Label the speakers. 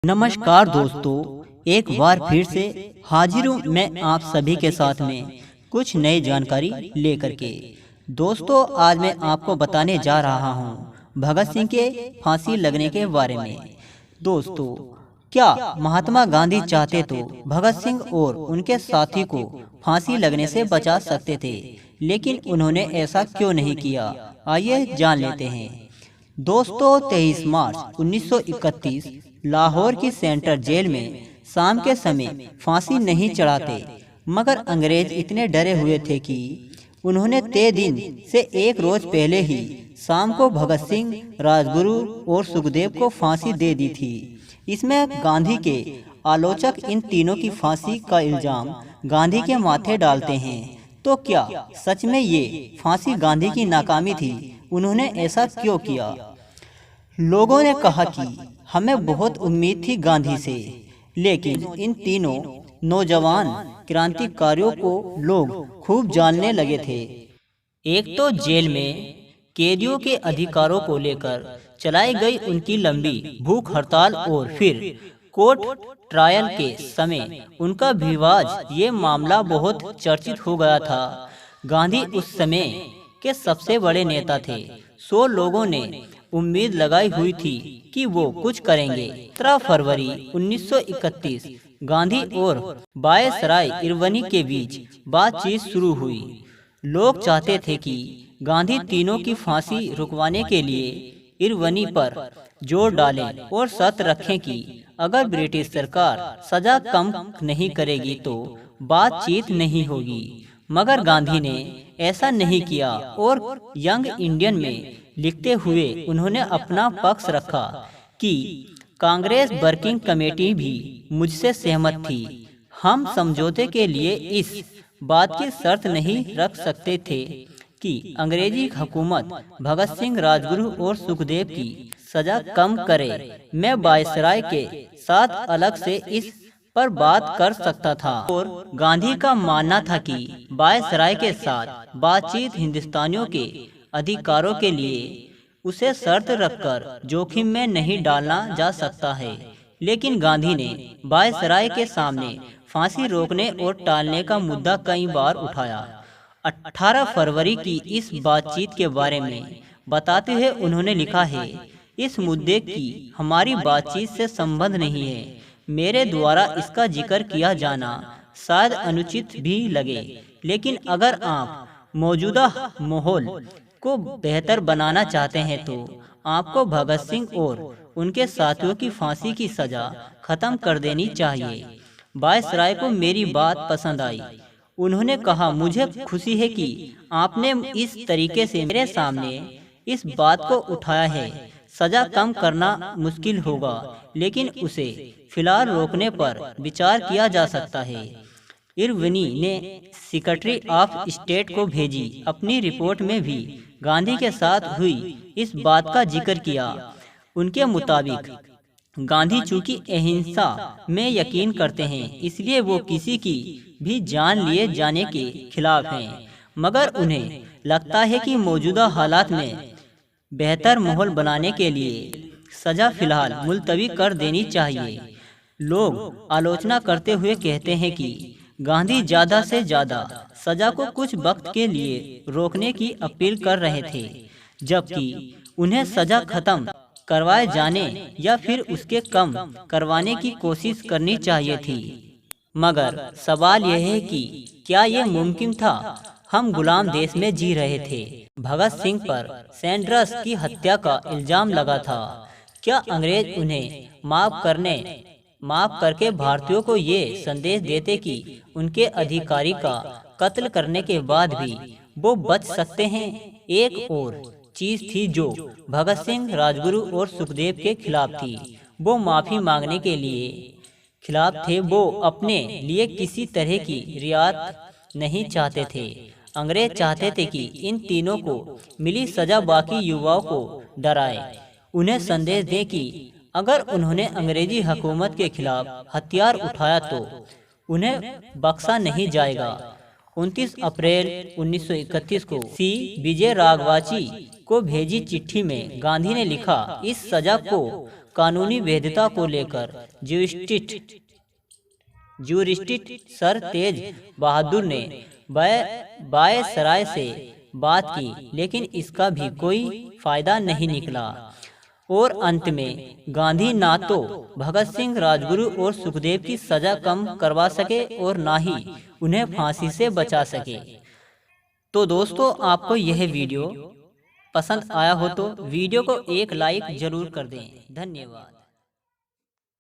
Speaker 1: नमस्कार दोस्तों, एक बार फिर से हाजिर हूँ मैं आप सभी के साथ में कुछ नई जानकारी लेकर के। दोस्तों, आज मैं आपको बताने जा रहा हूँ भगत सिंह के फांसी लगने के बारे में। दोस्तों, क्या महात्मा गांधी चाहते तो भगत सिंह और उनके साथी को फांसी लगने से बचा सकते थे, लेकिन उन्होंने ऐसा क्यों नहीं किया? आइए जान लेते हैं। दोस्तों, 23 मार्च 1931 लाहौर की सेंट्रल जेल में शाम के समय फांसी नहीं चढ़ाते, मगर अंग्रेज इतने डरे हुए थे कि उन्होंने तय दिन से एक रोज पहले ही शाम को भगत सिंह, राजगुरु और सुखदेव को फांसी दे दी थी। इसमें गांधी के आलोचक इन तीनों की फांसी का इल्जाम गांधी के माथे डालते हैं। तो क्या सच में ये फांसी गांधी की नाकामी थी? उन्होंने ऐसा क्यों किया? लोगों ने कहा कि हमें बहुत उम्मीद थी गांधी से, लेकिन इन तीनों नौजवान क्रांतिकारियों को लोग खूब जानने लगे थे। एक तो जेल में कैदियों के अधिकारों को लेकर चलाई गई उनकी लंबी भूख हड़ताल, और फिर कोर्ट ट्रायल के समय उनका विवाद, ये मामला बहुत चर्चित हो गया था। गांधी उस समय के सबसे बड़े नेता थे। 100 लोगों ने उम्मीद लगाई हुई थी कि वो कुछ करेंगे। 17 फरवरी 1931 गांधी और वायसराय इरवनी के बीच बातचीत शुरू हुई। लोग चाहते थे कि गांधी तीनों की फांसी रुकवाने के लिए इरवनी पर जोर डालें और शर्त रखें कि अगर ब्रिटिश सरकार सजा कम नहीं करेगी तो बातचीत नहीं होगी। मगर गांधी ने ऐसा नहीं किया और यंग इंडियन में लिखते हुए उन्होंने अपना पक्ष रखा कि कांग्रेस वर्किंग कमेटी भी मुझसे सहमत थी। हम समझौते के लिए इस बात की शर्त नहीं रख सकते थे कि अंग्रेजी हुकूमत भगत सिंह, राजगुरु और सुखदेव की सजा कम करे। मैं वायसराय के साथ अलग से इस पर बात कर सकता था, और गांधी का मानना था कि वायसराय के साथ बातचीत हिंदुस्तानियों के अधिकारों के लिए उसे शर्त रखकर जोखिम में नहीं डालना जा सकता है। लेकिन गांधी ने वायसराय के सामने फांसी रोकने और टालने का मुद्दा कई बार उठाया। 18 फरवरी की इस बातचीत के बारे में बताते हुए उन्होंने लिखा है, इस मुद्दे की हमारी बातचीत से संबंध नहीं है। मेरे द्वारा इसका जिक्र किया जाना शायद अनुचित भी लगे, लेकिन अगर आप मौजूदा माहौल को बेहतर बनाना चाहते हैं तो आपको भगत सिंह और उनके साथियों की फांसी की सजा खत्म कर देनी चाहिए। वायसराय को मेरी बात पसंद आई। उन्होंने कहा, मुझे खुशी है कि आपने इस तरीके से मेरे सामने इस बात को उठाया है। सजा कम करना मुश्किल होगा, लेकिन उसे फिलहाल रोकने पर विचार किया जा सकता है। इरविनी ने सेक्रेटरी ऑफ स्टेट को भेजी अपनी रिपोर्ट में भी गांधी के साथ हुई इस बात का जिक्र किया। उनके मुताबिक गांधी चूंकि अहिंसा में यकीन करते हैं, इसलिए वो किसी की भी जान लिए जाने के खिलाफ हैं, मगर उन्हें लगता है कि मौजूदा हालात में बेहतर माहौल बनाने के लिए सजा फिलहाल मुलतवी कर देनी चाहिए। लोग आलोचना करते हुए कहते हैं कि गांधी ज्यादा से ज्यादा सजा को कुछ वक्त के लिए रोकने की अपील कर रहे थे, जबकि उन्हें सजा खत्म करवाए जाने या फिर उसके कम करवाने की कोशिश करनी चाहिए थी। मगर सवाल यह है कि क्या ये मुमकिन था? हम गुलाम देश में जी रहे थे। भगत सिंह पर सैंडर्स की हत्या का इल्जाम लगा था। क्या अंग्रेज उन्हें माफ करके भारतीयों को ये संदेश देते कि उनके अधिकारी का कत्ल करने के बाद भी वो बच सकते हैं? एक और चीज थी जो भगत सिंह, राजगुरु और सुखदेव के खिलाफ थी। वो माफी मांगने के लिए खिलाफ थे। वो अपने लिए किसी तरह की रियायत नहीं चाहते थे। अंग्रेज चाहते थे कि इन तीनों को मिली सजा बाकी युवाओं को डराए, उन्हें संदेश दे कि अगर उन्होंने अंग्रेजी हुकूमत के खिलाफ हथियार उठाया तो उन्हें बख्शा नहीं जाएगा। 29 अप्रैल 1931 को सी विजय राघवाची को भेजी चिट्ठी में गांधी ने लिखा, इस सजा को कानूनी वैधता को लेकर ज्यूरिस्टिट सर तेज बहादुर ने वायसराय से बात की, लेकिन इसका भी कोई फायदा नहीं निकला। और अंत में गांधी ना तो भगत सिंह, राजगुरु और सुखदेव की सजा कम करवा सके और ना ही उन्हें फांसी से बचा सके। तो दोस्तों, आपको यह वीडियो पसंद आया हो तो वीडियो को एक लाइक जरूर कर दें। धन्यवाद।